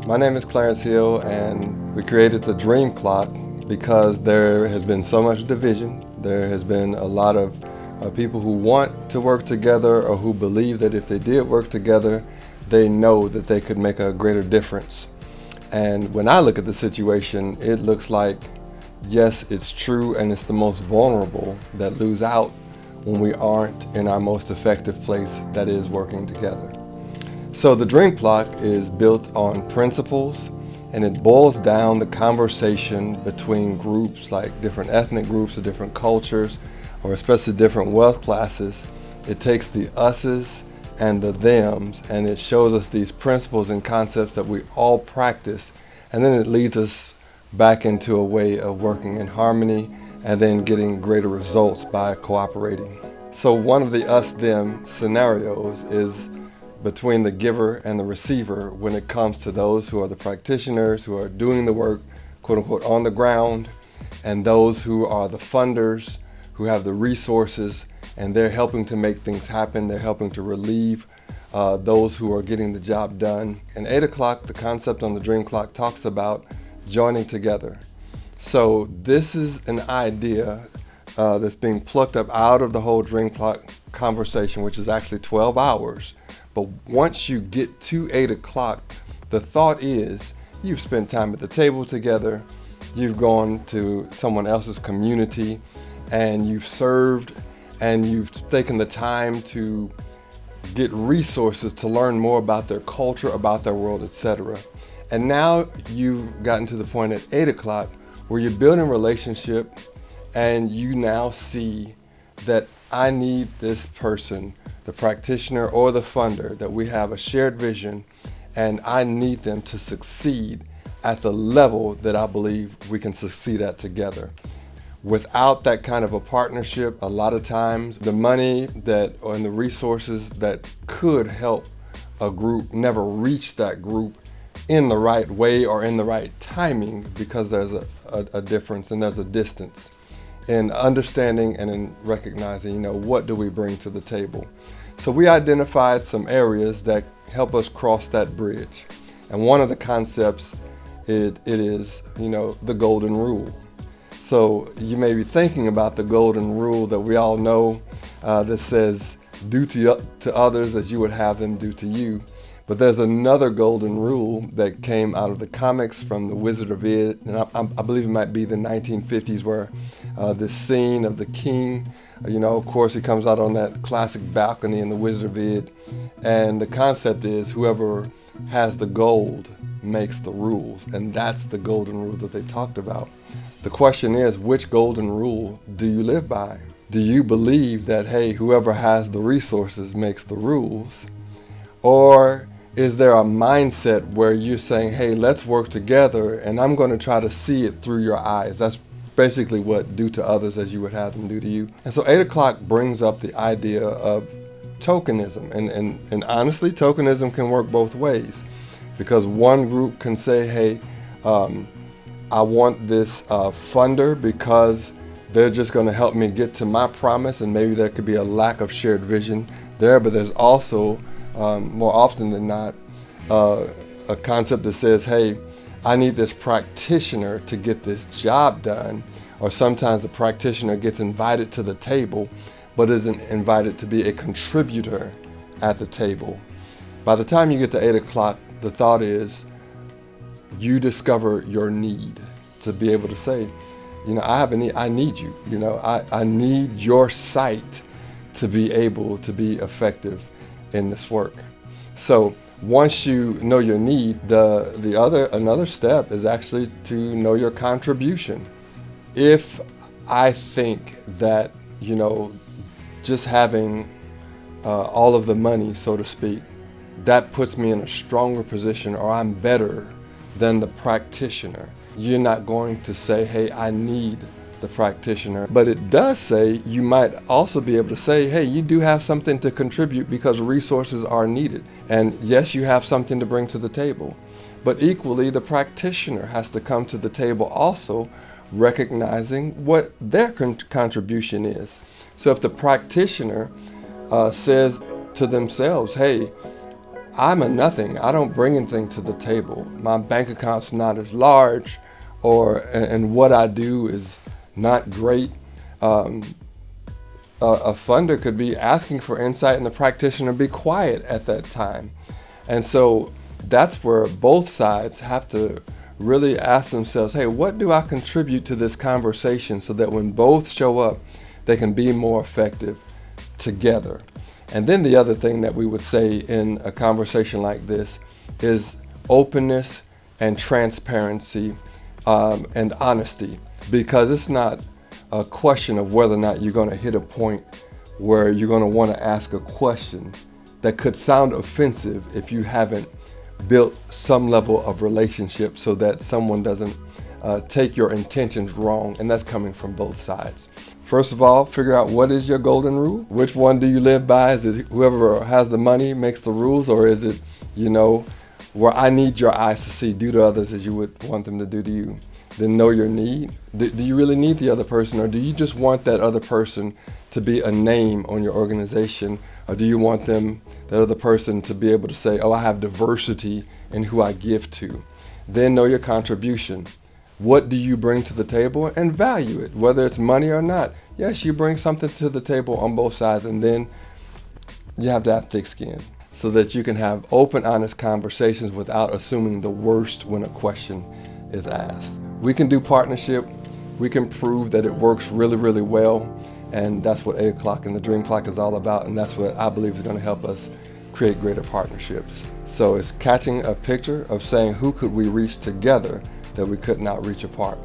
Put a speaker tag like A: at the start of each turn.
A: My name is Clarence Hill, and we created the Dream Clock because there has been so much division. There has been a lot of people who want to work together, or who believe that if they did work together, they know that they could make a greater difference. And when I look at the situation, it looks like, yes, it's true, and it's the most vulnerable that lose out when we aren't in our most effective place, that is working together. So the Dream Clock is built on principles, and it boils down the conversation between groups, like different ethnic groups or different cultures, or especially different wealth classes. It takes the us's and the them's, and it shows us these principles and concepts that we all practice, and then it leads us back into a way of working in harmony and then getting greater results by cooperating. So one of the us-them scenarios is between the giver and the receiver when it comes to those who are the practitioners, who are doing the work, quote unquote, on the ground, and those who are the funders, who have the resources, and they're helping to make things happen. They're helping to relieve those who are getting the job done. And 8 o'clock, the concept on the Dream Clock talks about joining together. So this is an idea that's being plucked up out of the whole Dream Clock conversation, which is actually 12 hours. But once you get to 8 o'clock, the thought is you've spent time at the table together, you've gone to someone else's community, and you've served, and you've taken the time to get resources to learn more about their culture, about their world, etc. And now you've gotten to the point at 8 o'clock where you're building a relationship, and you now see that I need this person, the practitioner or the funder, that we have a shared vision, and I need them to succeed at the level that I believe we can succeed at together. Without that kind of a partnership, a lot of times the money and the resources that could help a group never reach that group in the right way or in the right timing, because there's a difference and there's a distance in understanding and in recognizing, what do we bring to the table. So we identified some areas that help us cross that bridge. And one of the concepts, it is, the golden rule. So you may be thinking about the golden rule that we all know that says, do to others as you would have them do to you. But there's another golden rule that came out of the comics from The Wizard of Oz, and I believe it might be the 1950s, where this scene of the king, of course he comes out on that classic balcony in The Wizard of Oz, and the concept is whoever has the gold makes the rules, and that's the golden rule that they talked about. The question is, which golden rule do you live by? Do you believe that, hey, whoever has the resources makes the rules? Or is there a mindset where you're saying, hey, let's work together, and I'm going to try to see it through your eyes? That's basically what do to others as you would have them do to you. And so 8 o'clock brings up the idea of tokenism. And honestly, tokenism can work both ways, because one group can say, hey, I want this funder because they're just going to help me get to my promise, and maybe there could be a lack of shared vision there. But there's also, more often than not, a concept that says, hey, I need this practitioner to get this job done. Or sometimes the practitioner gets invited to the table, but isn't invited to be a contributor at the table. By the time you get to 8 o'clock, the thought is you discover your need to be able to say, I have a need, I need you. I need your sight to be able to be effective in this work. So once you know your need, another step is actually to know your contribution. If I think that, just having all of the money, so to speak, that puts me in a stronger position, or I'm better than the practitioner, you're not going to say, hey, I need the practitioner. But it does say you might also be able to say, hey, you do have something to contribute because resources are needed. And yes, you have something to bring to the table. But equally, the practitioner has to come to the table also, recognizing what their contribution is. So if the practitioner says to themselves, hey, I'm a nothing. I don't bring anything to the table. My bank account's not as large, and what I do is not great. A funder could be asking for insight and the practitioner be quiet at that time. And so that's where both sides have to really ask themselves, hey, what do I contribute to this conversation so that when both show up, they can be more effective together. And then the other thing that we would say in a conversation like this is openness and transparency and honesty, because it's not a question of whether or not you're going to hit a point where you're going to want to ask a question that could sound offensive if you haven't built some level of relationship so that someone doesn't take your intentions wrong, and that's coming from both sides. First of all, figure out what is your golden rule. Which one do you live by? Is it whoever has the money makes the rules, or is it, where I need your eyes to see, do to others as you would want them to do to you? Then know your need. Do you really need the other person, or do you just want that other person to be a name on your organization, or do you want that other person to be able to say, oh, I have diversity in who I give to? Then know your contribution. What do you bring to the table, and value it, whether it's money or not. Yes, you bring something to the table on both sides, and then you have to have thick skin so that you can have open, honest conversations without assuming the worst when a question is asked. We can do partnership. We can prove that it works really, really well, and that's what 8 o'clock and the Dream Clock is all about, and that's what I believe is going to help us create greater partnerships. So it's catching a picture of saying, who could we reach together that we could not reach apart?